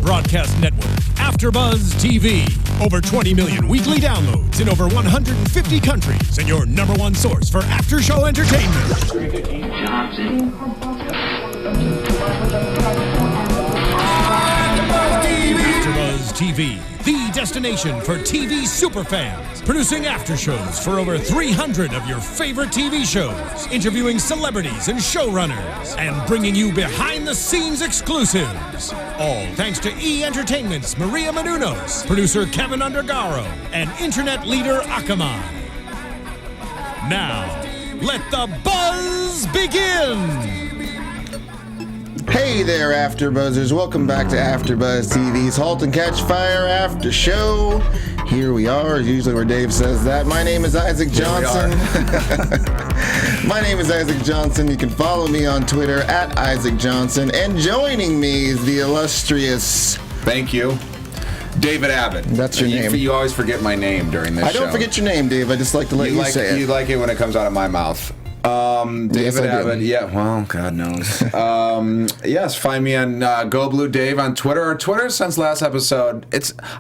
broadcast network, AfterBuzz TV. Over 20 million weekly downloads in over 150 countries, and your number one source for after-show entertainment. AfterBuzz TV, the destination for TV superfans, producing aftershows for over 300 of your favorite TV shows, interviewing celebrities and showrunners, and bringing you behind-the-scenes exclusives. All thanks to E! Entertainment's Maria Menounos, producer Kevin Undergaro, and internet leader Akamai. Now, let the buzz begin! Hey there, AfterBuzzers. Welcome back to AfterBuzz TV's Halt and Catch Fire After Show. Here we are, usually where Dave says that. My name is Isaac Johnson. My name is Isaac Johnson. You can follow me on Twitter at Isaac Johnson. And joining me is the illustrious... Thank you. David Abed. That's your name. You always forget my name during this show. I don't forget your name, Dave. I just like to let you say it. You like it when it comes out of my mouth. David Abed, yeah, well, God knows. Yes, find me on Go Blue Dave on Twitter. Our Twitter since last episode,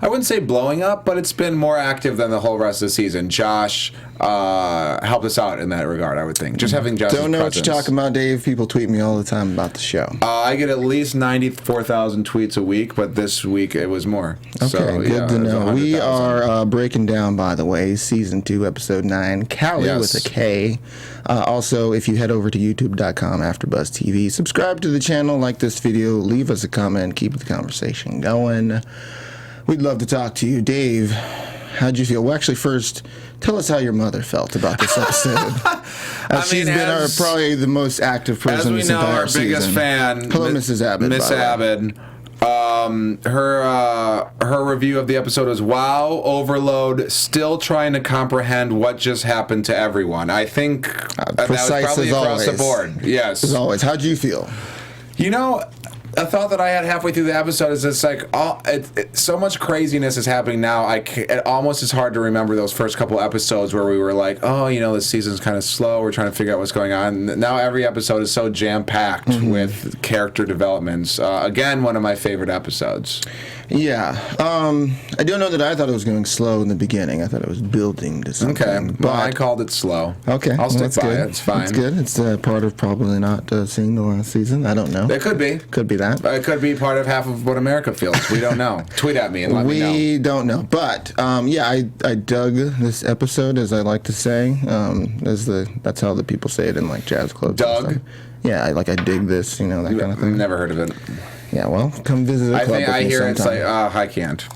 I wouldn't say blowing up, but it's been more active than the whole rest of the season. Josh helped us out in that regard, I would think. Just having Josh's Don't know presence. what you're talking about, Dave. People tweet me all the time about the show. I get at least 94,000 tweets a week, but this week it was more. Okay, so, good to know. We 100,000. are breaking down, by the way, Season 2, Episode 9, Callie with a K. Also, if you head over to youtube.com, AfterBuzz TV, subscribe to the channel, like this video, leave us a comment, keep the conversation going. We'd love to talk to you. Dave, how'd you feel? Well, actually, first, tell us how your mother felt about this episode. She's been probably the most active person this entire season. As we know, our biggest fan. Hello, Mrs. Abed. Miss Abed. Her review of the episode was, wow, overload, still trying to comprehend what just happened to everyone. I think that was probably across the board. Yes. As always. How'd you feel? You know, a thought that I had halfway through the episode is it's like, so much craziness is happening now. It almost is hard to remember those first couple episodes where we were like, oh, you know, this season's kind of slow. We're trying to figure out what's going on. Now every episode is so jam-packed with character developments. Again, one of my favorite episodes. Yeah. I don't know that I thought it was going slow in the beginning. I thought it was building to something. Okay. Well, I called it slow. Okay. I'll stick by it. It's fine. It's good. It's part of probably not seeing the last season. I don't know. It could be. Could be that. It could be part of half of what America feels. We don't know. Tweet at me and let me know. We don't know. But, yeah, I dug this episode, as I like to say. That's how the people say it in, like, jazz clubs. Doug? Yeah, I dig this, that kind of thing. Never heard of it. Yeah, well, come visit the club with me I hear sometime. It's like, I can't.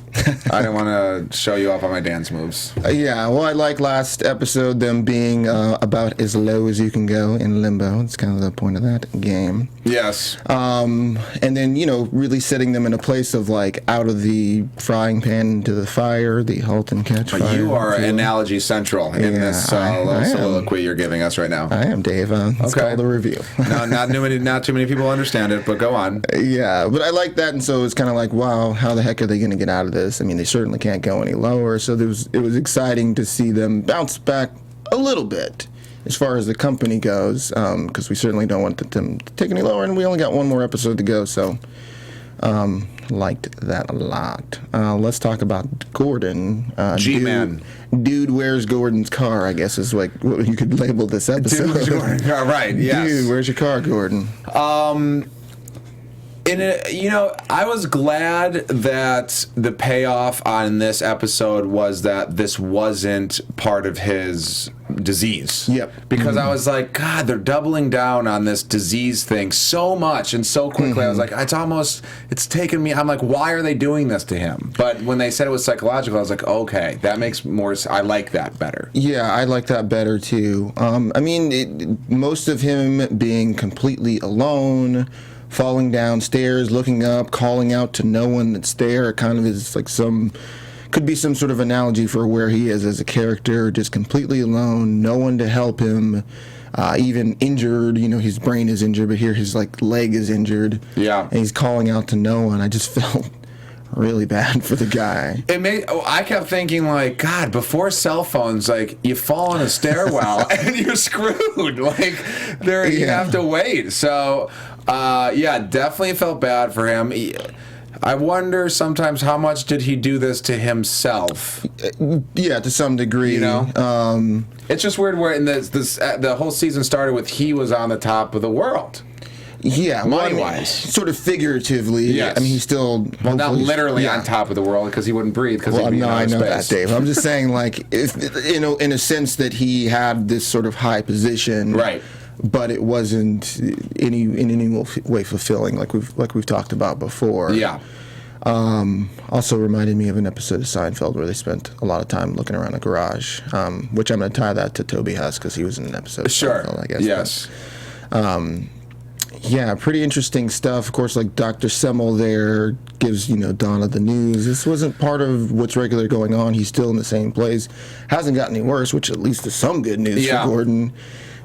I don't want to show you off on my dance moves. Yeah, well, I like last episode them being about as low as you can go in limbo. It's kind of the point of that game. Yes. And then, really setting them in a place of, like, out of the frying pan into the fire, the halt and catch fire. You are analogy central in this little soliloquy you're giving us right now. I am, Dave. It's called a review. No, not too many people understand it, but go on. Yeah, but I like that, and so it's kind of like, wow, how the heck are they going to get out of this? I mean, they certainly can't go any lower, so it was exciting to see them bounce back a little bit as far as the company goes, because we certainly don't want them to take any lower, and we only got one more episode to go, so liked that a lot. Let's talk about Gordon. G-Man. Dude, where's Gordon's car, I guess is like what you could label this episode. Dude, where's Gordon's car? Right, yes. Dude, where's your car, Gordon? I was glad that the payoff on this episode was that this wasn't part of his disease. Yep. Because I was like, God, they're doubling down on this disease thing so much and so quickly. I was like, it's taken me, I'm like, why are they doing this to him? But when they said it was psychological, I was like, okay, that makes more, I like that better. Yeah, I like that better too. Most of him being completely alone, falling downstairs, looking up, calling out to no one that's there. It kind of is like could be some sort of analogy for where he is as a character, just completely alone, no one to help him, even injured. His brain is injured, but here his leg is injured. Yeah. And he's calling out to no one. I just felt really bad for the guy. I kept thinking, like, God, before cell phones, like, you fall in a stairwell and you're screwed. Like, you have to wait. So, definitely felt bad for him. I wonder sometimes how much did he do this to himself? Yeah, to some degree. You know? It's just weird where in the whole season started with he was on the top of the world. Yeah, money-wise. Sort of figuratively. Yes. I mean, he's still... Well, not literally on top of the world because he wouldn't breathe because he'd be in outer space. I know that, Dave. I'm just saying, like, in a sense that he had this sort of high position. Right. But it wasn't in any way fulfilling, like we've talked about before. Yeah. Also reminded me of an episode of Seinfeld where they spent a lot of time looking around a garage, which I'm going to tie that to Toby Huss because he was in an episode of Seinfeld, I guess. Yes. Yeah, pretty interesting stuff. Of course, like Dr. Semmel there gives, Donna the news. This wasn't part of what's regular going on. He's still in the same place. Hasn't gotten any worse, which at least is some good news for Gordon.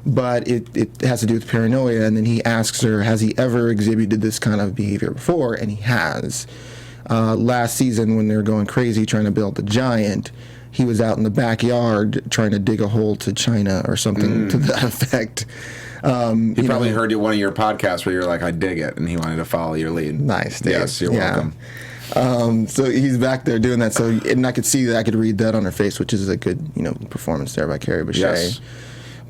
But it has to do with paranoia, and then he asks her, has he ever exhibited this kind of behavior before? And he has. Last season, when they were going crazy trying to build the giant, he was out in the backyard trying to dig a hole to China or something to that effect. He probably heard one of your podcasts where you're like, I dig it, and he wanted to follow your lead. Nice, Dave. Yes, you're welcome. So he's back there doing that. So, and I could see that, I could read that on her face, which is a good, performance there by Kerry Bishé. Yes.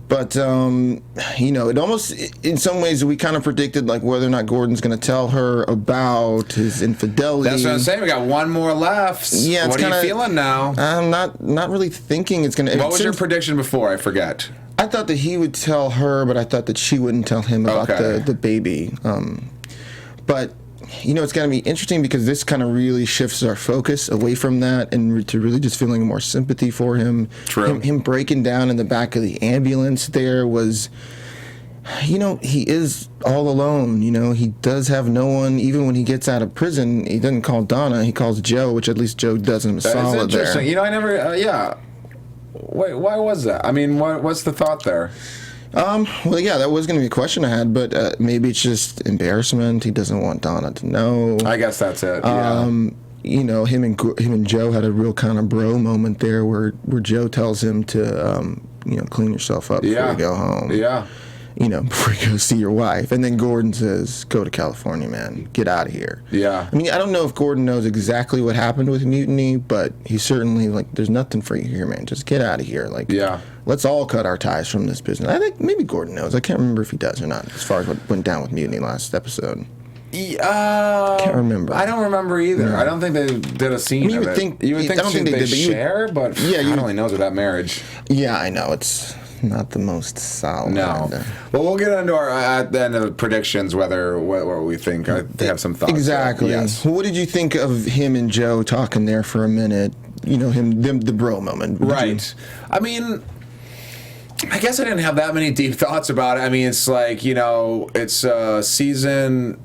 But, it almost, in some ways, we kind of predicted, like, whether or not Gordon's going to tell her about his infidelity. That's what I'm saying. We got one more left. Yeah, what are you feeling now? I'm not really thinking it's going to... What was your prediction before? I forget. I thought that he would tell her, but I thought that she wouldn't tell him about the baby. But... it's going to be interesting because this kind of really shifts our focus away from that and to really just feeling more sympathy for him. True. Him breaking down in the back of the ambulance there was, he is all alone. He does have no one. Even when he gets out of prison, he doesn't call Donna. He calls Joe, which at least Joe does him a solid there. That's interesting. I never, Wait, why was that? I mean, what's the thought there? Well, yeah, that was going to be a question I had, but maybe it's just embarrassment. He doesn't want Donna to know. I guess that's it. Yeah. Him and Joe had a real kind of bro moment there, where Joe tells him to, clean yourself up before you go home. Yeah. Before you go see your wife. And then Gordon says, go to California, man. Get out of here. Yeah. I mean, I don't know if Gordon knows exactly what happened with Mutiny, but he's certainly like, there's nothing for you here, man. Just get out of here. Like, let's all cut our ties from this business. I think maybe Gordon knows. I can't remember if he does or not, as far as what went down with Mutiny last episode. Can't remember. I don't remember either. I don't think they did a scene of it. You would think they share, but God only knows with that marriage. Yeah, I know. It's not the most solid. No. Well, we'll get into our at the end of the predictions what we think. They have some thoughts. Exactly. Yes. What did you think of him and Joe talking there for a minute? The bro moment. Right. I mean, I guess I didn't have that many deep thoughts about it. I mean, it's like, it's a season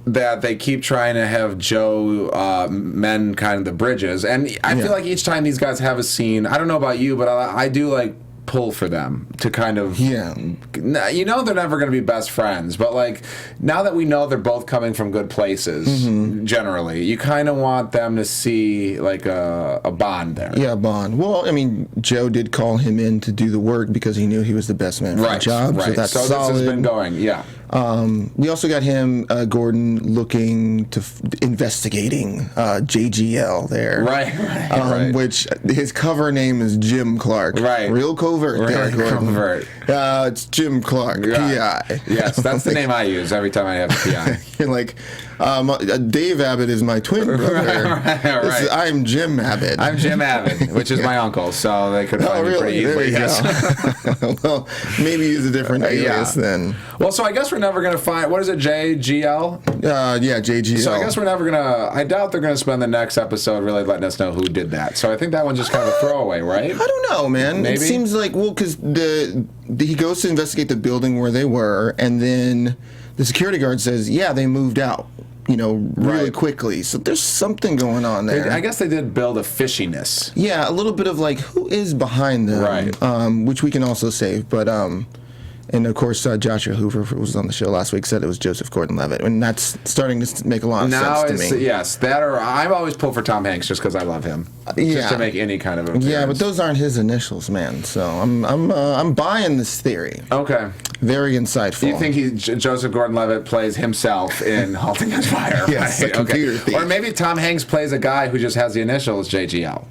that they keep trying to have Joe mend kind of the bridges. And I feel like each time these guys have a scene, I don't know about you, but I do like pull for them to kind of they're never going to be best friends, but like now that we know they're both coming from good places, generally you kind of want them to see like a bond there. Yeah, bond. Well, I mean, Joe did call him in to do the work because he knew he was the best man for the job. Right. So that's solid. This has been going. We also got him, Gordon, looking to investigating JGL there. Right. Which his cover name is Jim Clark. Right. Real covert there, Gordon. Covert. It's Jim Clark, PI. Yes, that's the name I use every time I have a PI. You're like, Dave Abed is my twin brother. Right. I'm Jim Abed. I'm Jim Abed, which is my uncle, so they could find me pretty easily. Well, maybe use a different alias then. Well, so I guess we're never going to find, what is it, JGL? JGL. So I guess we're never going to, I doubt they're going to spend the next episode really letting us know who did that. So I think that one's just kind of a throwaway, right? I don't know, man. Maybe? It seems like, because he goes to investigate the building where they were, and then the security guard says, they moved out, really quickly. So there's something going on there. I guess they did build a fishiness. Yeah, a little bit of like, who is behind them? Right. Which we can also save, but And of course, Joshua Hoover was on the show last week, said it was Joseph Gordon-Levitt, and that's starting to make a lot of sense to me. Yes, that or I'm always pulled for Tom Hanks just because I love him. Just to make any kind of appearance. Yeah, but those aren't his initials, man. So I'm buying this theory. Okay. Very insightful. You think Joseph Gordon-Levitt plays himself in Halt and Catch Fire? Yes, right? a computer thief. Or maybe Tom Hanks plays a guy who just has the initials JGL.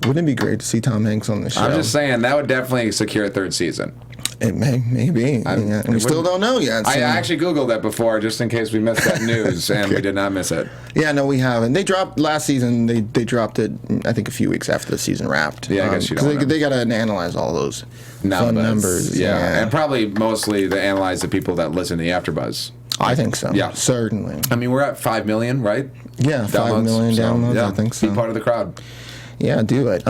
Wouldn't it be great to see Tom Hanks on the show? I'm just saying that would definitely secure a third season. It may be. We still don't know yet. So. I actually Googled that before just in case we missed that news, and we did not miss it. Yeah, no, we haven't. They dropped last season. They dropped it, I think, a few weeks after the season wrapped. Yeah, I guess you don't. They got to analyze all those fun numbers. Yeah, and probably mostly they analyze the people that listen to the AfterBuzz. I think so. Yeah, certainly. I mean, we're at 5 million, right? Yeah, 5 million downloads. I think so. Be part of the crowd. Yeah, do it.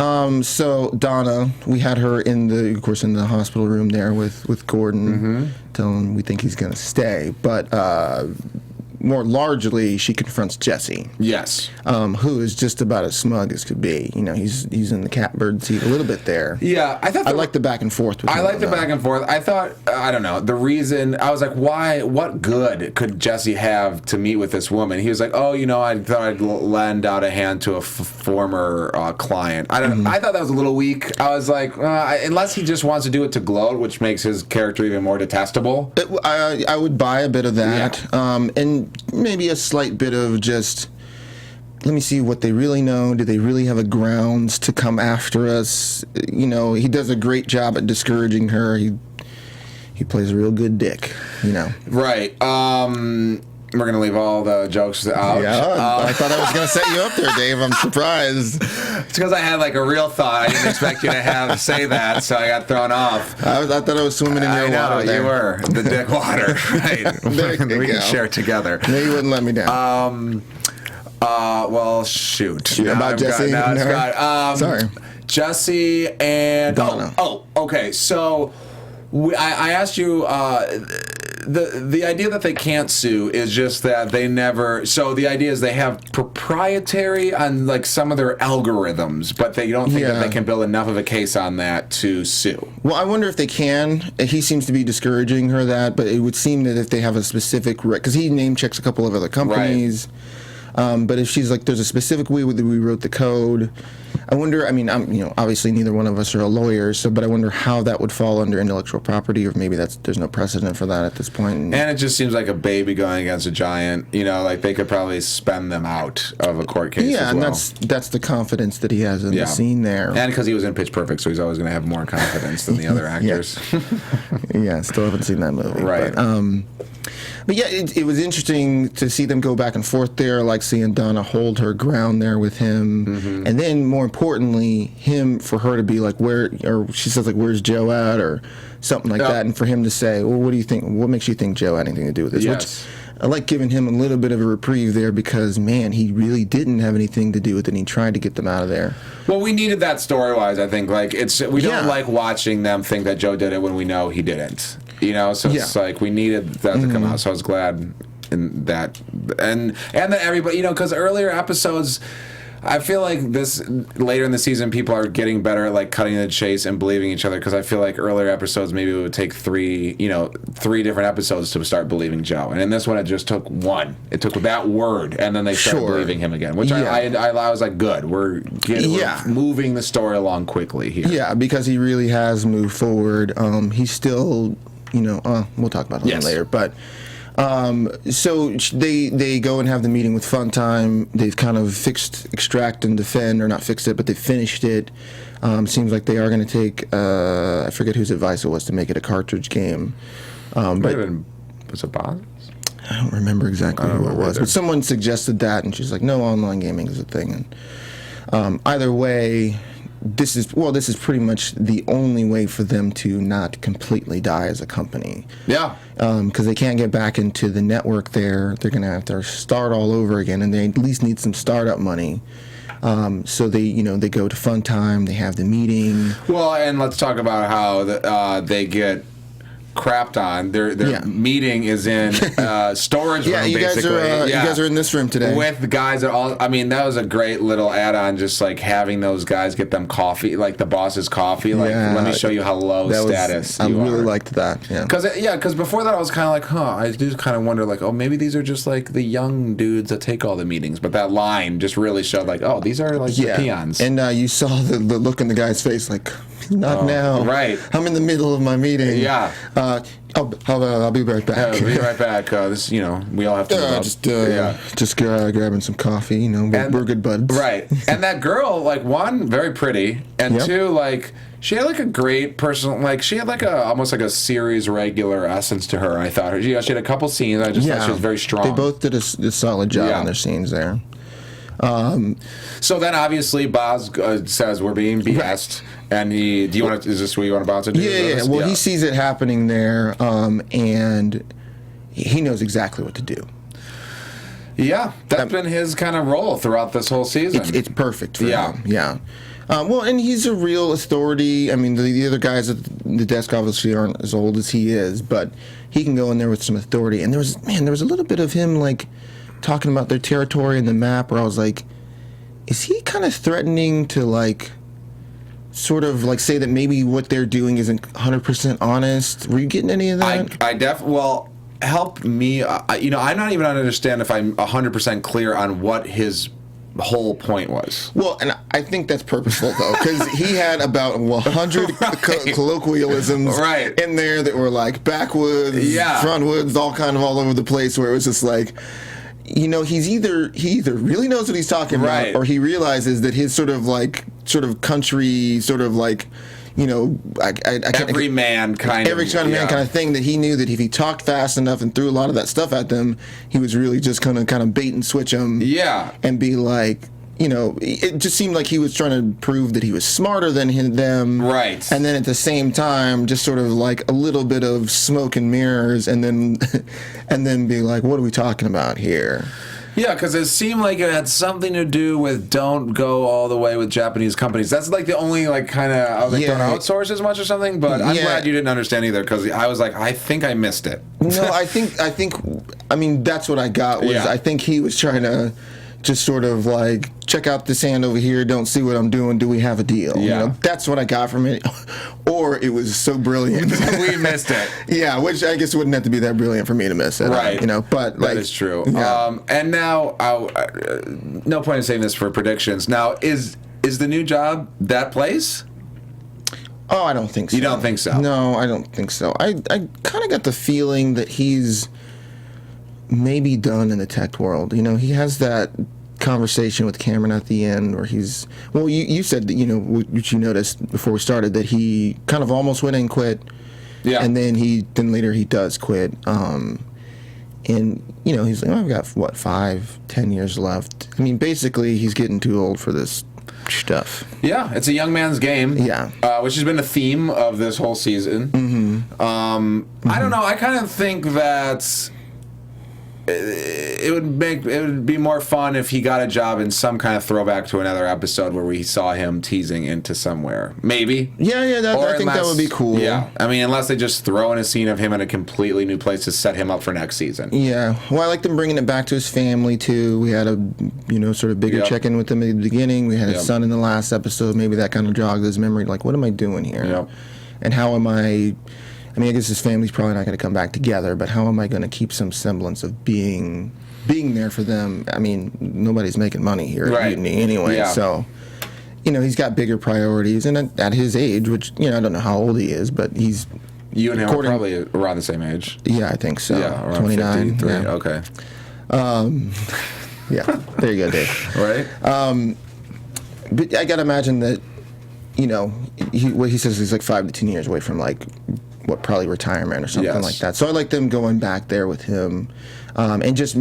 So Donna, we had her in the hospital room there with Gordon, telling him we think he's going to stay. But more largely, she confronts Jesse. Yes. Who is just about as smug as could be. You know, he's in the catbird seat a little bit there. Yeah, I like the back and forth with him. I like the back and forth. I thought, I don't know, the reason, I was like, why, what good could Jesse have to meet with this woman? He was like, oh, you know, I thought I'd lend out a hand to a former client. I don't know. I thought that was a little weak. I was like, unless he just wants to do it to gloat, which makes his character even more detestable. I would buy a bit of that. Yeah. And maybe a slight bit of just, let me see what they really know. Do they really have a grounds to come after us? You know, he does a great job at discouraging her. He plays a real good dick, you know. Right. We're going to leave all the jokes out. Yeah, I thought I was going to set you up there, Dave. I'm surprised. It's because I had like a real thought. I didn't expect you to say that, so I got thrown off. I thought I was swimming in your water there. You were. The dick water. Right. We can share it together. No, you wouldn't let me down. Well, shoot. About Jesse? Sorry. Jesse and... Donna. Okay. So I asked you... The idea that they can't sue is just that they never. So the idea is they have proprietary on like some of their algorithms, but they don't think that they can build enough of a case on that to sue. Well, I wonder if they can. He seems to be discouraging her that, but it would seem that if they have a specific, because he name checks a couple of other companies. Right. But if she's like, there's a specific way that we wrote the code. I wonder. I mean, obviously neither one of us are a lawyer, but I wonder how that would fall under intellectual property, or maybe there's no precedent for that at this point. And it just seems like a baby going against a giant. You know, like they could probably spend them out of a court case. Yeah, as well. And that's the confidence that he has in the scene there. And because he was in Pitch Perfect, so he's always going to have more confidence than the other actors. Yeah, still haven't seen that movie. Right. But yeah, it was interesting to see them go back and forth there, like seeing Donna hold her ground there with him, and then more importantly, for her to be like, or she says like, where's Joe at, or something like that, and for him to say, well, what do you think? What makes you think Joe had anything to do with this? Yes. Which I like giving him a little bit of a reprieve there because, man, he really didn't have anything to do with it, and he tried to get them out of there. Well, we needed that story-wise, I think. Like, we don't like watching them think that Joe did it when we know he didn't. You know, so it's like we needed that to come out. So I was glad in that, and that everybody, you know, because earlier episodes, I feel like later in the season, people are getting better at like cutting the chase and believing each other. Because I feel like earlier episodes, maybe it would take three different episodes to start believing Joe, and in this one, it just took one. It took that word, and then they started believing him again. Which I was like, good. We're moving the story along quickly here. Yeah, because he really has moved forward. He's still. We'll talk about it later. But so they go and have the meeting with Funtime. They've kind of fixed Extract and Defend, or not fixed it, but they finished it. Seems like they are going to take, I forget whose advice it was to make it a cartridge game. Was it Boz? I don't remember exactly who it was. But someone suggested that, and she's like, no, online gaming is a thing. And either way... This is pretty much the only way for them to not completely die as a company. Yeah. Because they can't get back into the network there. They're going to have to start all over again, and they at least need some startup money. So they go to Funtime. They have the meeting. Well, and let's talk about how they get crapped on. Their meeting is in storage room, basically. You guys are in this room today. With the guys that all... I mean, that was a great little add-on, just like having those guys get them coffee, like the boss's coffee. Like, let me show you how low status you are. I really liked that, yeah. Because before that I was kind of like, I do kind of wonder, like, oh, maybe these are just like the young dudes that take all the meetings. But that line just really showed, like, oh, these are like the peons. And you saw the look in the guy's face, like, not now. Right. I'm in the middle of my meeting. Yeah. I'll be right back. I'll be right back. This, we all have to just grabbing some coffee. We're good buds. Right. And that girl, like, one, very pretty, and two, like, she had like a great personal, like, she had like almost like a series regular essence to her. I thought she had a couple scenes. I just thought she was very strong. They both did a solid job on their scenes there. So then, obviously, Boz says we're being BS'd, and is this what you want to bounce into? Yeah. Well, he sees it happening there, and he knows exactly what to do. Yeah, that's been his kind of role throughout this whole season. It's perfect for him. Yeah. Well, and he's a real authority. I mean, the other guys at the desk obviously aren't as old as he is, but he can go in there with some authority. And there was a little bit of him, like, talking about their territory and the map, where I was like, is he kind of threatening to, like, sort of, like, say that maybe what they're doing isn't 100% honest? Were you getting any of that? Well, help me. I'm not even understand if I'm 100% clear on what his whole point was. Well, and I think that's purposeful, though, because he had about 100 colloquialisms in there that were like backwoods, frontwoods, all over the place, where it was just like, he either really knows what he's talking about, or he realizes that his sort of country, every man kind of thing, that he knew that if he talked fast enough and threw a lot of that stuff at them, he was really just gonna kind of bait and switch them, and be like, it just seemed like he was trying to prove that he was smarter than them, right? And then at the same time, just sort of like a little bit of smoke and mirrors, and then be like, what are we talking about here? Yeah, because it seemed like it had something to do with don't go all the way with Japanese companies. That's like the only don't outsource as much or something. But I'm glad you didn't understand either, because I was like, I think I missed it. No, I mean, that's what I got. I think he was trying to just sort of like, check out this hand over here, don't see what I'm doing, do we have a deal? That's what I got from it. Or it was so brilliant. We missed it. Yeah, which I guess wouldn't have to be that brilliant for me to miss it. Right. But that is true. Yeah. And now, no point in saying this for predictions. Now, is the new job that place? Oh, I don't think so. You don't think so? No, I don't think so. I kind of got the feeling that he's maybe done in the tech world. He has that conversation with Cameron at the end where he's... Well, you said that, which you noticed before we started, that he kind of almost went and quit. Yeah. And then later he does quit. And, he's like, I've got, 5-10 years left. I mean, basically, he's getting too old for this stuff. Yeah, it's a young man's game. Yeah. Which has been the theme of this whole season. Mm-hmm. I don't know. I kind of think that it would be more fun if he got a job in some kind of throwback to another episode where we saw him teasing into somewhere. Maybe. Yeah, I think that would be cool. Yeah. I mean, unless they just throw in a scene of him in a completely new place to set him up for next season. Yeah. Well, I like them bringing it back to his family, too. We had a, sort of bigger check-in with him at the beginning. We had his son in the last episode. Maybe that kind of jogged his memory. Like, what am I doing here? Yep. And how am I... I mean, I guess his family's probably not going to come back together, but how am I going to keep some semblance of being there for them? I mean, nobody's making money here at Mutiny anyway, so, he's got bigger priorities. And at his age, which, I don't know how old he is, but he's... You and him are probably around the same age. Yeah, I think so. Yeah, around 29. 53. Yeah. Okay. Yeah, there you go, Dave. Right? But I got to imagine that, what he says is like 5 to 10 years away from, like... probably retirement or something like that. So I like them going back there with him, and just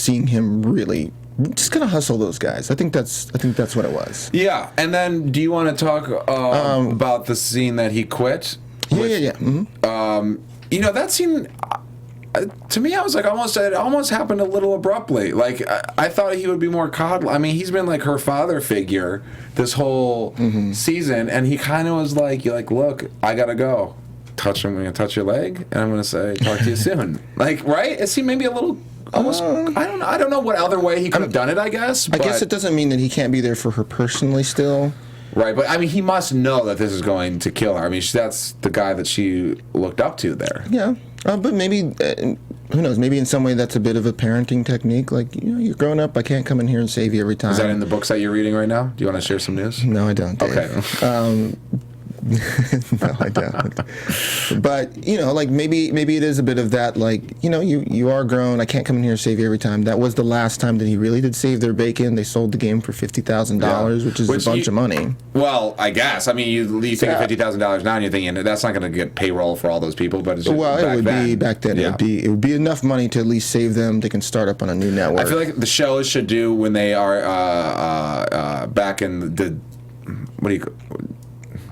seeing him really just kind of hustle those guys. I think that's what it was. Yeah, and then do you want to talk about the scene that he quit? Yeah. Mm-hmm. That scene. To me, I was like, it almost happened a little abruptly. Like, I thought he would be more coddle. I mean, he's been like her father figure this whole season, and he kind of was like, look, I gotta go. I'm gonna touch your leg, and I'm gonna say, talk to you soon. Like, right? Is he maybe a little almost? I don't know what other way he could have done it. I guess. I guess it doesn't mean that he can't be there for her personally still. Right, but I mean, he must know that this is going to kill her. I mean, that's the guy that she looked up to there. Yeah, but maybe, who knows, maybe in some way that's a bit of a parenting technique. Like, you're growing up, I can't come in here and save you every time. Is that in the books that you're reading right now? Do you want to share some news? No, I don't, Dave. Okay. No, I don't. But, like, maybe it is a bit of that, like, you are grown, I can't come in here and save you every time. That was the last time that he really did save their bacon. They sold the game for $50,000, which is a bunch of money. Well, I guess. I mean, you think of $50,000 now and you're thinking, that's not going to get payroll for all those people, but it's just it would be back then. Yeah. It would be enough money to at least save them. They can start up on a new network. I feel like the shows should do when they are back in the,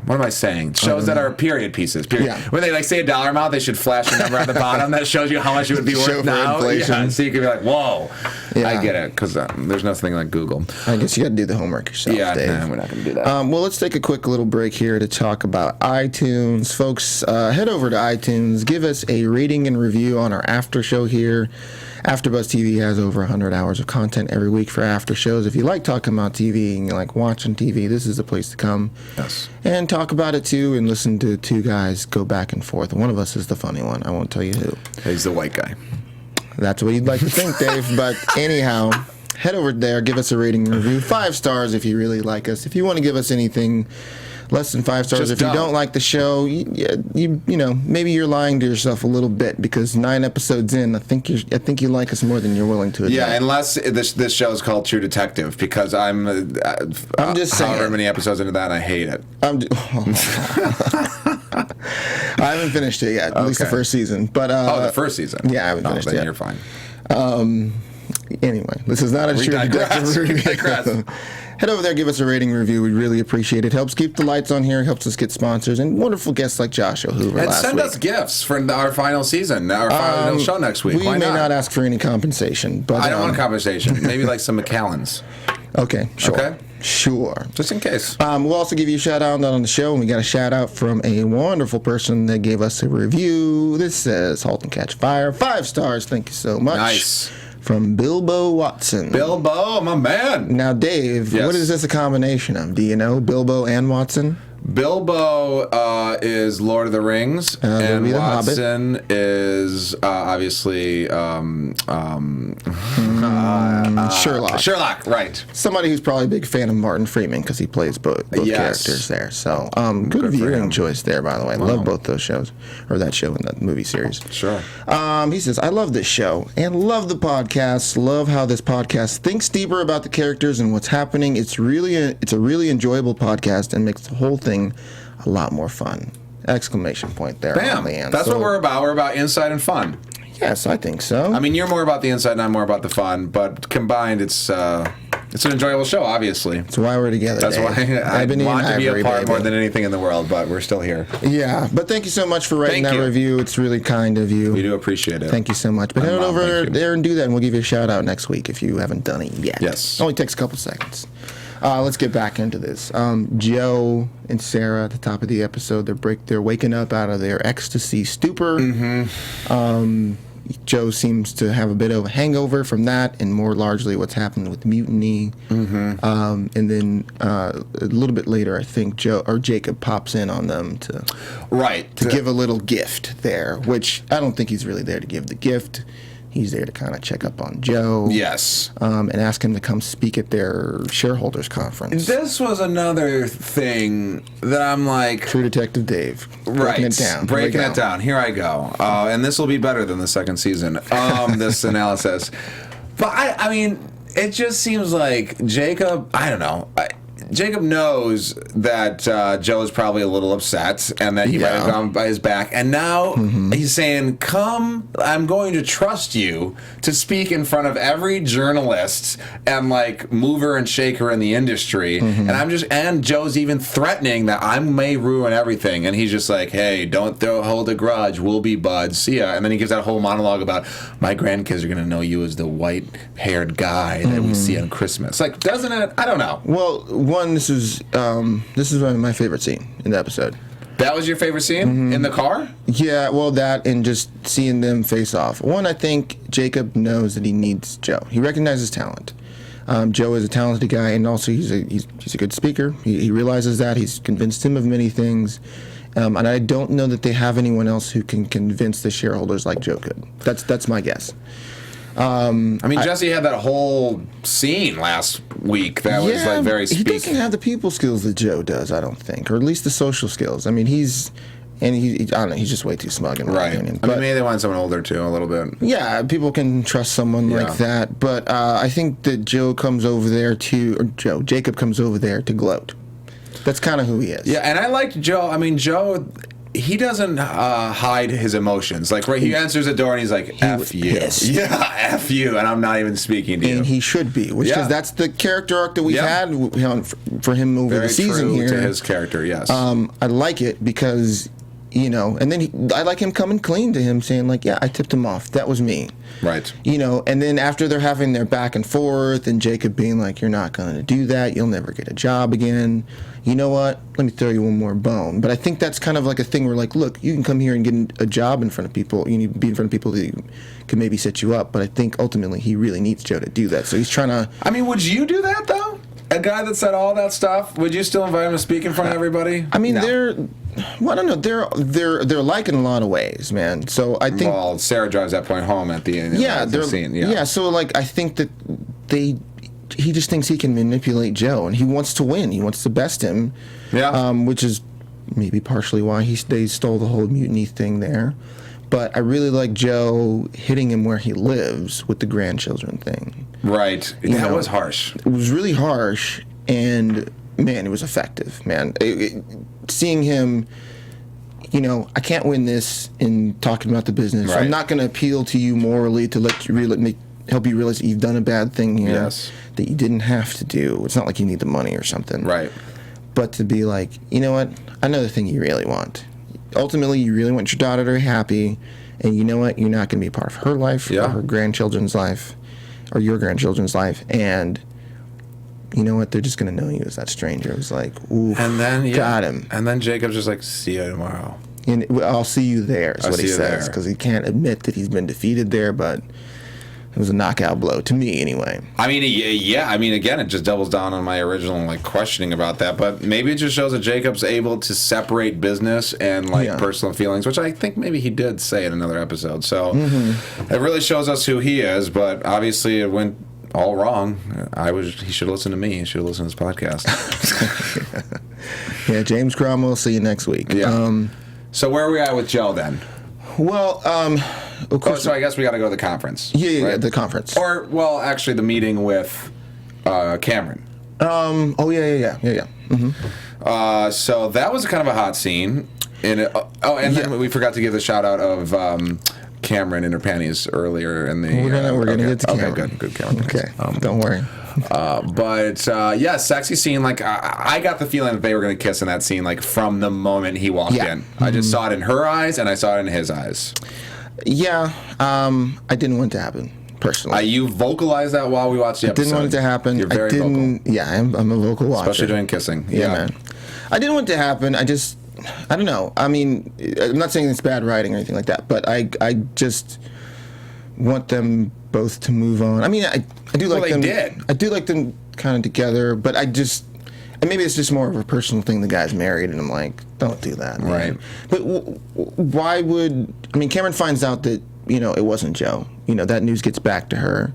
what am I saying? Shows that are period pieces. Yeah. When they say a dollar amount, they should flash a number at the bottom that shows you how much it would be worth now. Inflation. Yeah, so you can be like, whoa. Yeah. I get it, because there's nothing like Google. I guess you got to do the homework yourself, Yeah, Dave. we're not going to do that. Well, let's take a quick little break here to talk about iTunes. Folks, head over to iTunes. Give us a rating and review on our after show here. AfterBuzz TV has over 100 hours of content every week for after shows. If you like talking about TV and you like watching TV, this is the place to come. Yes. And talk about it too, and listen to two guys go back and forth. One of us is the funny one. I won't tell you who. He's the white guy. That's what you'd like to think, Dave. But anyhow, head over there, give us a rating and review. 5 stars if you really like us. If you want to give us anything less than 5 stars, if you don't like the show, maybe you're lying to yourself a little bit, because 9 episodes in, I think you like us more than you're willing to admit. Yeah, unless this show is called True Detective, because I'm just saying. However many episodes into that, and I hate it. I haven't finished it yet. At least the first season. But the first season. Yeah, I haven't finished it yet. You're fine. Anyway, this is not a True Detective review. Head over there, give us a rating review. We'd really appreciate it. Helps keep the lights on here, helps us get sponsors, and wonderful guests like Joshua Hoover and last send week. us gifts for our final season, our final show next week. We may not ask for any compensation. But I don't want compensation. Maybe like some McMillans. Okay, sure. Okay? Sure. Just in case. We'll also give you a shout out on the show, and we got a shout out from a wonderful person that gave us a review. This says Halt and Catch Fire. 5 stars. Thank you so much. Nice. From Bilbo Watson. Bilbo, my man. Now, Dave, what is this a combination of? Do you know Bilbo and Watson? Bilbo is Lord of the Rings, and Watson is obviously Sherlock. Sherlock, right. Somebody who's probably a big fan of Martin Freeman, because he plays both characters there. So, good viewing choice there, by the way. Wow. Love both those shows, or that show in the movie series. Sure. He says, I love this show and love the podcast. Love how this podcast thinks deeper about the characters and what's happening. It's a really enjoyable podcast and makes the whole thing a lot more fun. Exclamation point there. Bam. On the end. That's what we're about. We're about insight and fun. Yes, I think so. I mean, you're more about the insight and I'm more about the fun, but combined, it's an enjoyable show, obviously. That's why we're together, That's Dave. why I want to be apart baby. more than anything in the world, but we're still here. Yeah, but thank you so much for writing that review. It's really kind of you. We do appreciate it. Thank you so much. But head over there and do that, and we'll give you a shout out next week if you haven't done it yet. Yes. Only takes a couple seconds. Let's get back into this. Joe and Sarah at the top of the episode, they're waking up out of their ecstasy stupor. Mm-hmm. Joe seems to have a bit of a hangover from that, and more largely what's happened with mutiny. Mm-hmm. And then a little bit later, I think Jacob pops in on them to give a little gift there, which I don't think he's really there to give the gift. He's there to kind of check up on Joe. Yes. And ask him to come speak at their shareholders conference. This was another thing that I'm like... True Detective Dave. Breaking it down. Breaking it down. Here I go. And this will be better than the second season, this analysis. But, I mean, it just seems like Jacob... I don't know. Jacob knows that Joe's probably a little upset and that he might have gone by his back. And now he's saying, come, I'm going to trust you to speak in front of every journalist and, like, mover and shaker in the industry. And Joe's even threatening that I may ruin everything. And he's just like, hey, don't hold a grudge. We'll be buds. See ya. And then he gives that whole monologue about my grandkids are going to know you as the white-haired guy that we see on Christmas. Like, doesn't it? I don't know. Well, this is my favorite scene in the episode. That was your favorite scene in the car? Yeah, well, that and just seeing them face off. One, I think Jacob knows that he needs Joe. He recognizes talent. Joe is a talented guy, and also he's a good speaker. He realizes that. He's convinced him of many things. And I don't know that they have anyone else who can convince the shareholders like Joe could. That's my guess. I mean, Jesse had that whole scene last week that was like very speaking. He doesn't have the people skills that Joe does, I don't think, or at least the social skills. I mean, I don't know, he's just way too smug in my opinion. I mean, maybe they want someone older too, a little bit. Yeah, people can trust someone like that, but I think that Jacob comes over there to gloat. That's kind of who he is. Yeah, and I liked Joe. I mean, Joe, he doesn't hide his emotions. Like, he answers the door and he's like, F you. Pissed. Yeah, F you, and I'm not even speaking to you. And he should be, because that's the character arc that we've had for him over the season true here. To his character, yes. I like it because, and then I like him coming clean to him, saying like, yeah, I tipped him off. That was me. Right. And then after they're having their back and forth, and Jacob being like, you're not going to do that. You'll never get a job again. You know what? Let me throw you one more bone. But I think that's kind of like a thing where, like, look, you can come here and get a job in front of people. You need to be in front of people that can maybe set you up. But I think ultimately he really needs Joe to do that. So he's trying to... I mean, would you do that, though? A guy that said all that stuff, would you still invite him to speak in front of everybody? I mean, well, I don't know. They're alike in a lot of ways, man. So I think... Well, Sarah drives that point home at the end of the scene. Yeah, so, like, I think that he just thinks he can manipulate Joe, and he wants to win. He wants to best him. Yeah. Which is maybe partially why they stole the whole mutiny thing there. But I really like Joe hitting him where he lives with the grandchildren thing. Right. That was harsh. It was really harsh, and, man, it was effective, man. Seeing him... I can't win this in talking about the business. Right. I'm not going to appeal to you morally to let you help you realize that you've done a bad thing here that you didn't have to do. It's not like you need the money or something. Right. But to be like, you know what? I know the thing you really want. Ultimately, you really want your daughter to be happy, and you know what? You're not going to be a part of her life or her grandchildren's life or your grandchildren's life, and you know what? They're just going to know you as that stranger. It was like, ooh, and then, got him. And then Jacob's just like, see you tomorrow. And I'll see you there, is what he says, because he can't admit that he's been defeated there, but it was a knockout blow, to me anyway. I mean, yeah. I mean, again, it just doubles down on my original questioning about that, but maybe it just shows that Jacob's able to separate business and personal feelings, which I think maybe he did say in another episode. So it really shows us who he is, but obviously it went all wrong. He should listen to me. He should listen to this podcast. Yeah, James Cromwell, see you next week. Yeah. So where are we at with Joe then? Well, of course. So I guess we got to go to the conference. Yeah, the conference. Or, well, actually, the meeting with Cameron. Yeah. Mm-hmm. So that was kind of a hot scene. And then we forgot to give the shout out of Cameron in her panties earlier in the. We're gonna get to Cameron. Okay, good, Cameron. Okay, don't worry. Sexy scene. Like I got the feeling that they were gonna kiss in that scene, like from the moment he walked in. Mm-hmm. I just saw it in her eyes, and I saw it in his eyes. Yeah, I didn't want it to happen personally. You vocalized that while we watched the episode. I didn't want it to happen. You're very vocal. Yeah, I'm a vocal watcher, especially during kissing. Yeah, man. I didn't want it to happen. I don't know. I mean, I'm not saying it's bad writing or anything like that, but I just want them both to move on. I mean, I do like them. I do like them kind of together, but and maybe it's just more of a personal thing. The guy's married, and I'm like, don't do that, man. Right. But why would... I mean, Cameron finds out that, it wasn't Joe. That news gets back to her,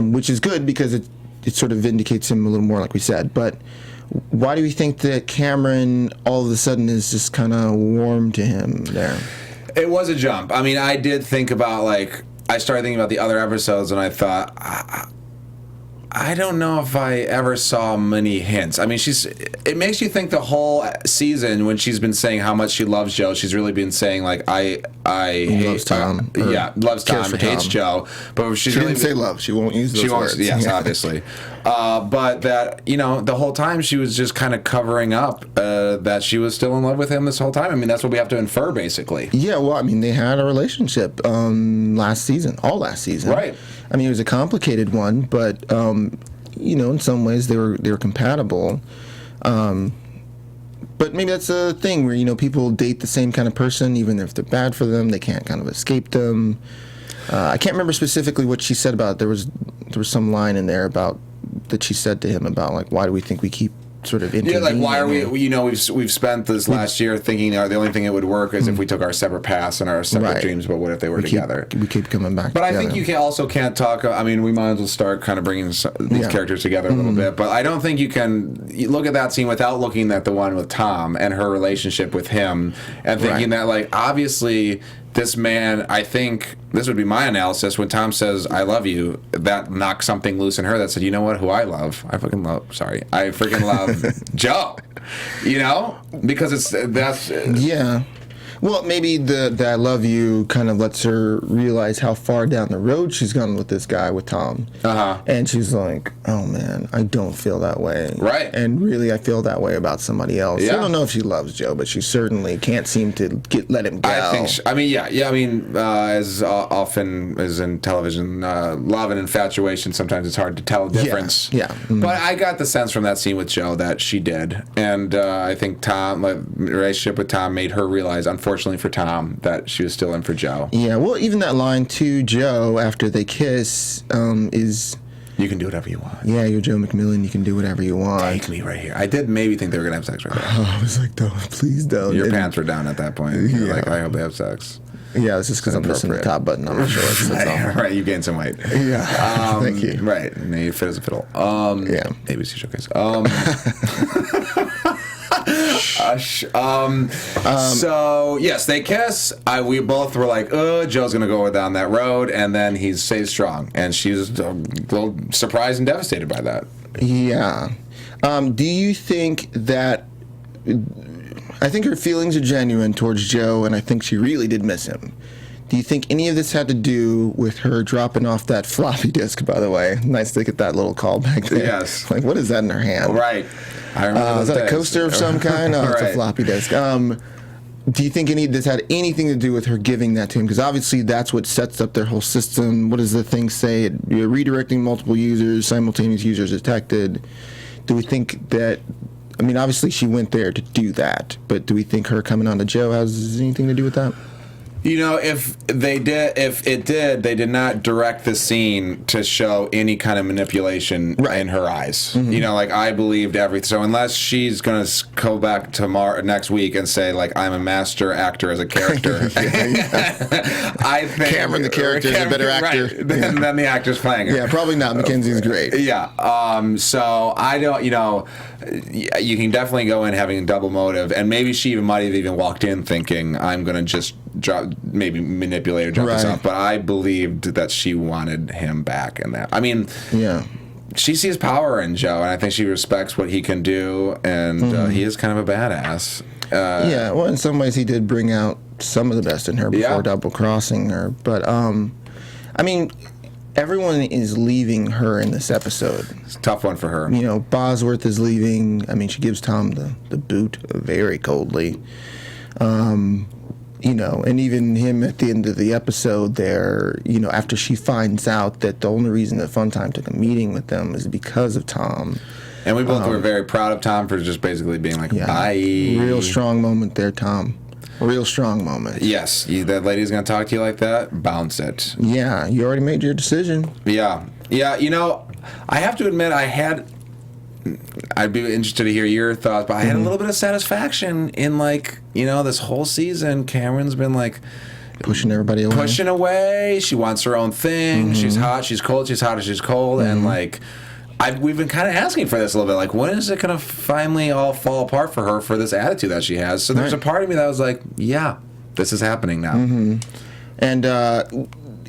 which is good because it sort of vindicates him a little more, like we said. But why do we think that Cameron all of a sudden is just kind of warm to him there? It was a jump. I mean, I did think about, I started thinking about the other episodes, and I thought, I don't know if I ever saw many hints. I mean, it makes you think the whole season when she's been saying how much she loves Joe, she's really been saying, I hate loves Tom. Loves Tom, hates Joe. But she really didn't say love. She won't use those words. Yes, obviously. But that, the whole time she was just kind of covering up that she was still in love with him this whole time. I mean, that's what we have to infer, basically. Yeah, well, I mean, they had a relationship last season. Right. I mean, it was a complicated one, but in some ways they were compatible. but maybe that's a thing where, people date the same kind of person, even if they're bad for them, they can't kind of escape them. I can't remember specifically what she said about it. There was some line in there about that she said to him about, like, why do we think we keep sort of intervening? Yeah, like, why are we, we've spent this last year thinking the only thing that would work is if we took our separate paths and our separate dreams, but what if they were together? We keep coming back But together. I think you can't talk, we might as well start kind of bringing these characters together a little bit, but I don't think you can look at that scene without looking at the one with Tom and her relationship with him and thinking that, like, obviously this man, I think, this would be my analysis, when Tom says, I love you, that knocked something loose in her that said, you know what, who I love? I freaking love Joe. Because that's... Yeah. Well, maybe the I love you kind of lets her realize how far down the road she's gone with this guy, with Tom. And she's like, oh, man, I don't feel that way. Right. And really, I feel that way about somebody else. Yeah. I don't know if she loves Joe, but she certainly can't seem to let him go. I think, as often as in television, love and infatuation, sometimes it's hard to tell the difference. Yeah. Mm-hmm. But I got the sense from that scene with Joe that she did. And I think Tom, the relationship with Tom made her realize, unfortunately for Tom, that she was still in for Joe. Yeah, well, even that line to Joe after they kiss is... You can do whatever you want. Yeah, you're Joe MacMillan. You can do whatever you want. Take me right here. I did maybe think they were going to have sex right there. I was like, don't, please don't. Your pants were down at that point. You're like, I hope they have sex. Yeah, it's just because I'm missing the top button on my shorts. Right, you gained some weight. Yeah, thank you. Right, and you fit as a fiddle. Yeah. ABC Showcase. So yes, they kiss. We both were like, Joe's gonna go down that road, and then he stays strong, and she's a little surprised and devastated by that. Yeah. Do you think that? I think her feelings are genuine towards Joe, and I think she really did miss him. Do you think any of this had to do with her dropping off that floppy disk, by the way? Nice to get that little call back there. Yes. Like, what is that in her hand? Right. I remember is that days. a coaster of some kind? Oh, it's a Right. floppy disk. Do you think any of this had anything to do with her giving that to him? Because obviously that's what sets up their whole system. What does the thing say? You're redirecting multiple users, simultaneous users detected. Do we think that... I mean, obviously she went there to do that, but do we think her coming on to Joe has anything to do with that? If it did, they did not direct the scene to show any kind of manipulation in her eyes. Mm-hmm. I believed everything. So unless she's going to go back next week and say, like, I'm a master actor as a character, I think Cameron, the character, is a better actor. Right, than the actor's playing her. Yeah, probably not. Mackenzie's great. Yeah. So I don't, you can definitely go in having a double motive, and maybe she might have even walked in thinking, I'm going to just maybe manipulate or drop this off, but I believed that she wanted him back in that. I mean, she sees power in Joe, and I think she respects what he can do, and he is kind of a badass. Well, in some ways he did bring out some of the best in her before double-crossing her, but, I mean... Everyone is leaving her in this episode. It's a tough one for her. Bosworth is leaving. I mean, she gives Tom the boot very coldly. And even him at the end of the episode there, after she finds out that the only reason that Funtime took a meeting with them is because of Tom. And we both were very proud of Tom for just basically being like, bye. Real strong moment there, Tom. Real strong moment. Yes, that lady's going to talk to you like that, bounce it. Yeah, you already made your decision. Yeah. I have to admit, I'd be interested to hear your thoughts, but I had a little bit of satisfaction in, this whole season. Cameron's been, pushing everybody away. Pushing away. She wants her own thing. She's hot, she's cold, she's hot, she's cold, and, we've been kind of asking for this a little bit. When is it going to finally all fall apart for her for this attitude that she has? So there's a part of me that was like, yeah, this is happening now. Mm-hmm. And,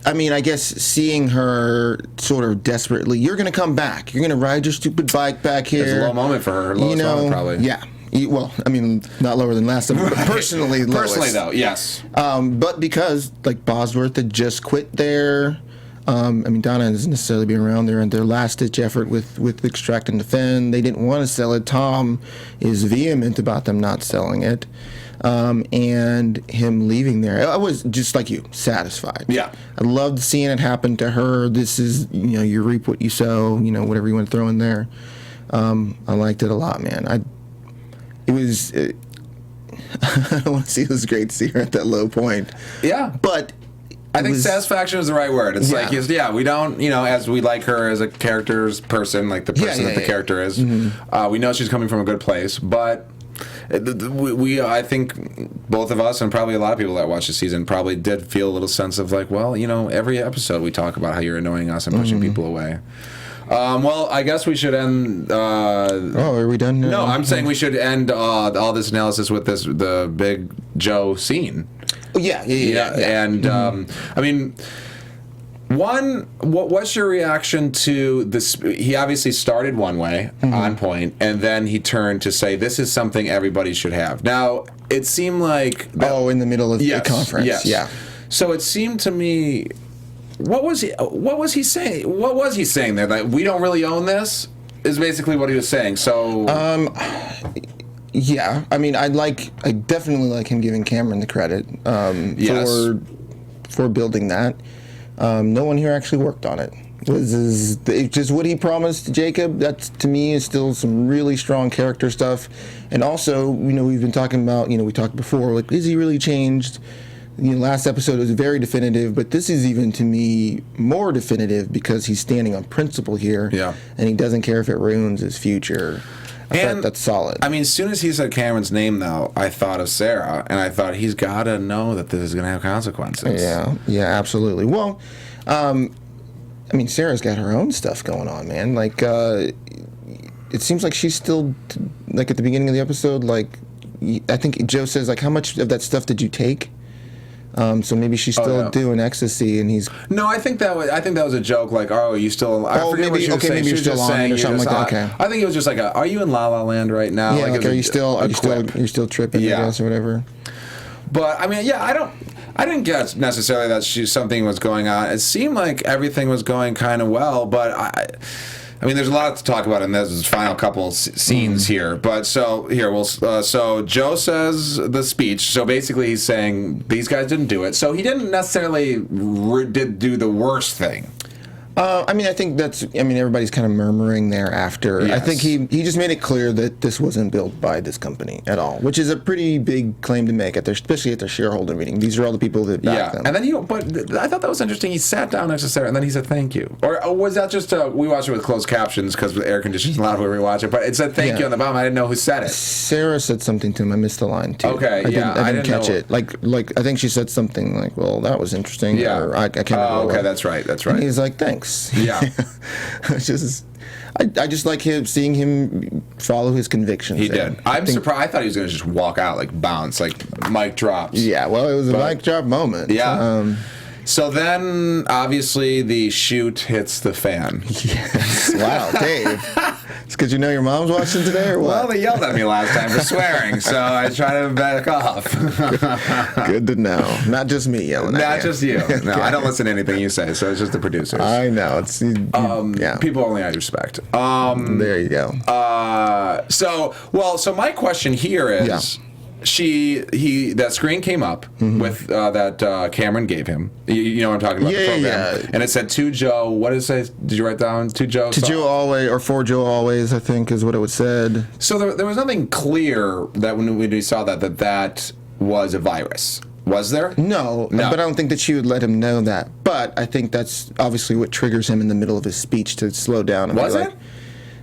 I guess seeing her sort of desperately, you're going to come back. You're going to ride your stupid bike back here. It's a low moment for her. Lowest moment, probably. Yeah. Well, not lower than last time, but personally lowest. Personally, though, yes. But because, Bosworth had just quit there... Donna isn't necessarily being around there, and their last-ditch effort with Extract and Defend, they didn't want to sell it. Tom is vehement about them not selling it, and him leaving there. I was, just like you, satisfied. Yeah. I loved seeing it happen to her. This is, you reap what you sow, whatever you want to throw in there. I liked it a lot, man. it was. I don't want to see it was great to see her at that low point. Yeah, but. I think satisfaction is the right word. It's like, we don't, as we like her as a character's person, like the person that the character is. Mm-hmm. We know she's coming from a good place, but I think both of us and probably a lot of people that watch the season probably did feel a little sense of like, well, every episode we talk about how you're annoying us and pushing people away. Well, I guess we should end. Are we done? No, I'm saying we should end all this analysis with the big Joe scene. Yeah. And I mean, what's your reaction to this? He obviously started one way, on point, and then he turned to say, "This is something everybody should have." Now, it seemed like in the middle of the conference. Yes. Yeah. So it seemed to me. What was he saying? What was he saying there? That we don't really own this is basically what he was saying. So. Yeah, I mean, I definitely like him giving Cameron the credit for building that. No one here actually worked on it. It's just what he promised Jacob. That to me is still some really strong character stuff. And also, we've been talking about, we talked before, like, is he really changed? Last episode was very definitive, but this is even to me more definitive because he's standing on principle here. Yeah, and he doesn't care if it ruins his future. I thought that's solid. I mean, as soon as he said Cameron's name, though, I thought of Sarah, and I thought he's got to know that this is going to have consequences. Yeah, absolutely. Well, I mean, Sarah's got her own stuff going on, man. Like, it seems like she's still, like, at the beginning of the episode, like, I think Joe says, like, how much of that stuff did you take? So maybe she's still doing ecstasy, and he's. No, I think that was a joke. Like, are you still? I forget what she was saying. Maybe you're still on it or something like that. Okay. I think it was just like, are you in La La Land right now? Yeah, like are you still tripping? I guess, or whatever. But I mean, I didn't get necessarily that something was going on. It seemed like everything was going kind of well, but I mean, there's a lot to talk about in this final couple scenes here. But so Joe says the speech. So basically, he's saying these guys didn't do it. So he didn't necessarily did do the worst thing. I mean, I think everybody's kind of murmuring there after. Yes. I think he just made it clear that this wasn't built by this company at all, which is a pretty big claim to make, especially at their shareholder meeting. These are all the people that back them. And then but I thought that was interesting. He sat down next to Sarah, and then he said thank you. Or was that just we watched it with closed captions because with air conditioning loud where we watch it, but it said thank you on the bottom. I didn't know who said it. Sarah said something to him. I missed the line, too. Okay, I didn't catch it. Like I think she said something like, well, that was interesting. Yeah. Or I can't remember. Okay, that's right. And he's like, thanks. Yeah. I just like seeing him follow his convictions. He did. I'm surprised. I thought he was going to just walk out, like bounce, like mic drops. Yeah, well, it was a mic drop moment. Yeah. So then, obviously, the shoot hits the fan. Yes. Wow, Dave. It's because you know your mom's watching today, or what? Well, they yelled at me last time for swearing, so I try to back off. Good to know. Not just me yelling at you. Not just you. No, I don't listen to anything you say, so it's just the producers. I know. It's people only I respect. There you go. So my question here is... Yeah. That screen came up with that Cameron gave him. You know what I'm talking about, the program. Yeah. And it said to Joe. What did it say? Did you write down to Joe? To Joe always, or for Joe always, I think is what it was said. So there was nothing clear that when we saw that was a virus. Was there? No, but I don't think that she would let him know that. But I think that's obviously what triggers him in the middle of his speech to slow down. And was it?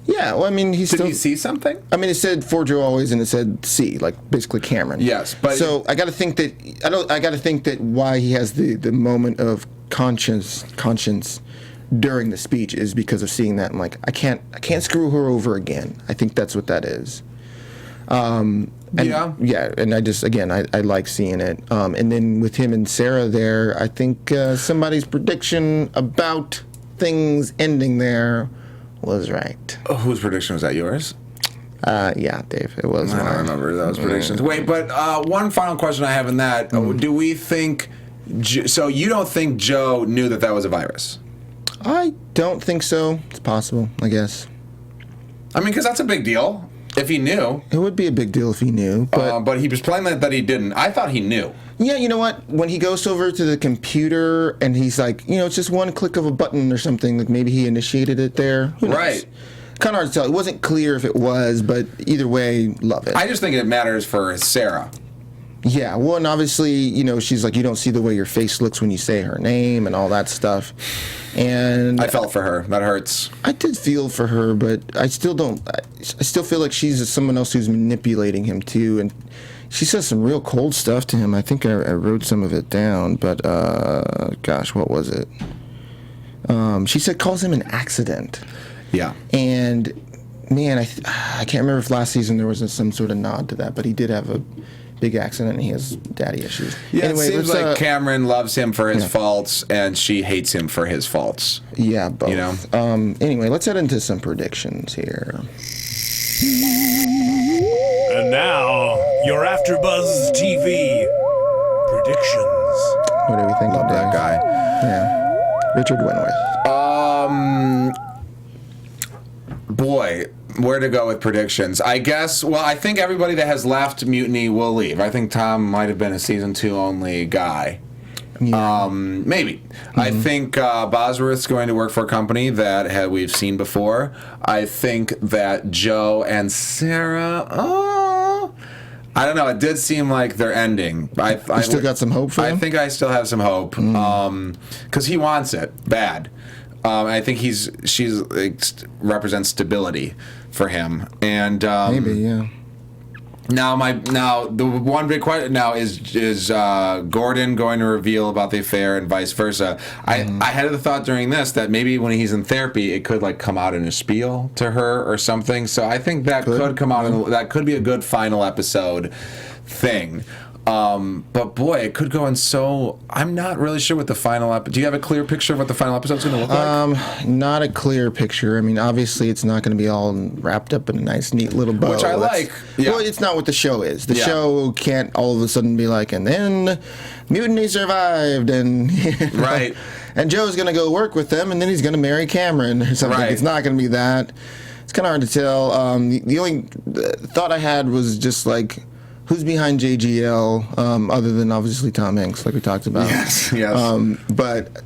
Yeah, well, I mean, Did he see something? I mean, it said for Joe always, and it said C, like basically Cameron. Yes, but so I got to think that why he has the moment of conscience during the speech is because of seeing that and like I can't screw her over again. I think that's what that is. And I like seeing it. And then with him and Sarah there, I think somebody's prediction about things ending there was right. Whose prediction was that? Yours? Yeah, Dave. It was. I don't remember those predictions. Wait, but one final question I have in that: do we think? So you don't think Joe knew that was a virus? I don't think so. It's possible, I guess. I mean, because that's a big deal. If he knew, it would be a big deal if he knew. But he was playing that he didn't. I thought he knew. Yeah, you know what? When he goes over to the computer and he's like, it's just one click of a button or something. Like maybe he initiated it there. Who knows? Right. kind of hard to tell. It wasn't clear if it was, but either way, love it. I just think it matters for Sarah. Yeah, well, and obviously, you know, she's like, you don't see the way your face looks when you say her name and all that stuff. And I felt for her. That hurts. I did feel for her, but I still don't. I still feel like she's someone else who's manipulating him too, and she says some real cold stuff to him. I think I wrote some of it down, but gosh, what was it? She said calls him an accident. Yeah. And man, I can't remember if last season there was some sort of nod to that, but he did have a big accident and he has daddy issues. Yeah, anyway, it seems like Cameron loves him for his faults and she hates him for his faults. Yeah, both. You know? Anyway, let's head into some predictions here. And now, your AfterBuzz TV predictions. What do we think Love today? that guy. Yeah. Richard Wentworth. Boy, where to go with predictions? I guess, well, I think everybody that has left Mutiny will leave. I think Tom might have been a season 2 only guy. Yeah. Maybe. I think Bosworth's going to work for a company that we've seen before. I think that Joe and Sarah, I don't know. It did seem like they're ending. I still got some hope for them? I think I still have some hope because he wants it bad. I think she represents stability for him, and Maybe, yeah. Now the one big question now is Gordon going to reveal about the affair and vice versa. I had the thought during this that maybe when he's in therapy it could like come out in a spiel to her or something. So I think that could come out that could be a good final episode thing. But boy, it could go in so. I'm not really sure what the final episode. Do you have a clear picture of what the final episode's going to look like? Not a clear picture. I mean, obviously, it's not going to be all wrapped up in a nice, neat little bow. Which I like. Yeah. Well, it's not what the show is. The show can't all of a sudden be like, and then Mutiny survived, and right. And Joe's going to go work with them, and then he's going to marry Cameron or something. Right. It's not going to be that. It's kind of hard to tell. The only thought I had was just like, who's behind JGL, other than obviously Tom Hanks, like we talked about. Yes. But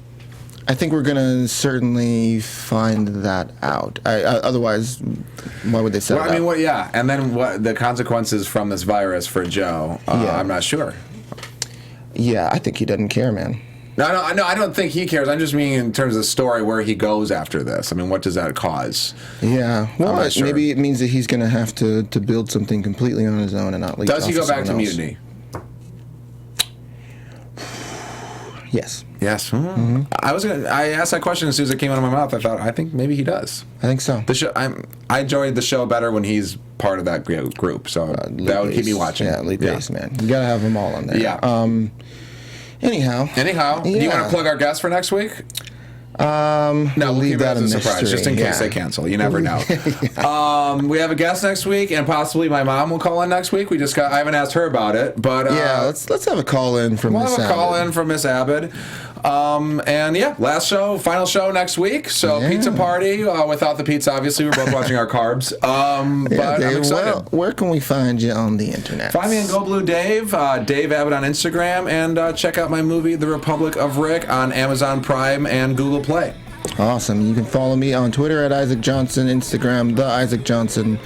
I think we're going to certainly find that out. Otherwise, why would they set it up? I mean, yeah. And then what the consequences from this virus for Joe, I'm not sure. Yeah, I think he doesn't care, man. No, I don't think he cares. I'm just meaning in terms of the story where he goes after this. I mean, what does that cause? Yeah, well, sure. Maybe it means that he's going to have to build something completely on his own and not leave. Does he go back to else. Mutiny? Yes. Yes. I asked that question as soon as it came out of my mouth. I think maybe he does. I think so. The show. I enjoyed the show better when he's part of that group. So that would keep me watching. Yeah, lead base, man. You got to have them all on there. Yeah. Anyhow, do you want to plug our guest for next week? No, we'll leave keep it that as a a surprise, mystery. just in case they cancel. You never know. We have a guest next week, and possibly my mom will call in next week. I haven't asked her about it, but let's have a call in from Miss Abed. We'll have a call in from Miss Abed. And yeah, final show next week. So pizza party without the pizza. Obviously, we're both watching our carbs. But Dave, I'm excited. well, where can we find you on the internet? Find me on Go Blue Dave, Dave Abed on Instagram, and check out my movie The Republic of Rick on Amazon Prime and Google Play. Awesome. You can follow me on Twitter at Isaac Johnson, Instagram, The Isaac Johnson.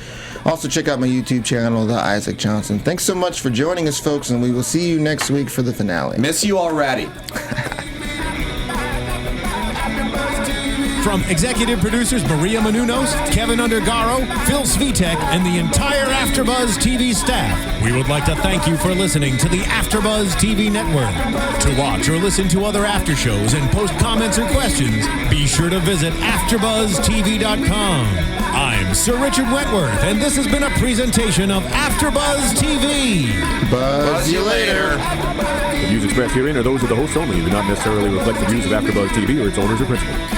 Also, check out my YouTube channel, The Isaac Johnson. Thanks so much for joining us, folks, and we will see you next week for the finale. Miss you already. From executive producers Maria Menounos, Kevin Undergaro, Phil Svitek, and the entire AfterBuzz TV staff, we would like to thank you for listening to the AfterBuzz TV network. To watch or listen to other after shows and post comments or questions, be sure to visit AfterBuzzTV.com. I'm Sir Richard Wentworth, and this has been a presentation of AfterBuzz TV. Buzz you later. The views expressed herein are those of the hosts only and do not necessarily reflect the views of AfterBuzz TV or its owners or principals.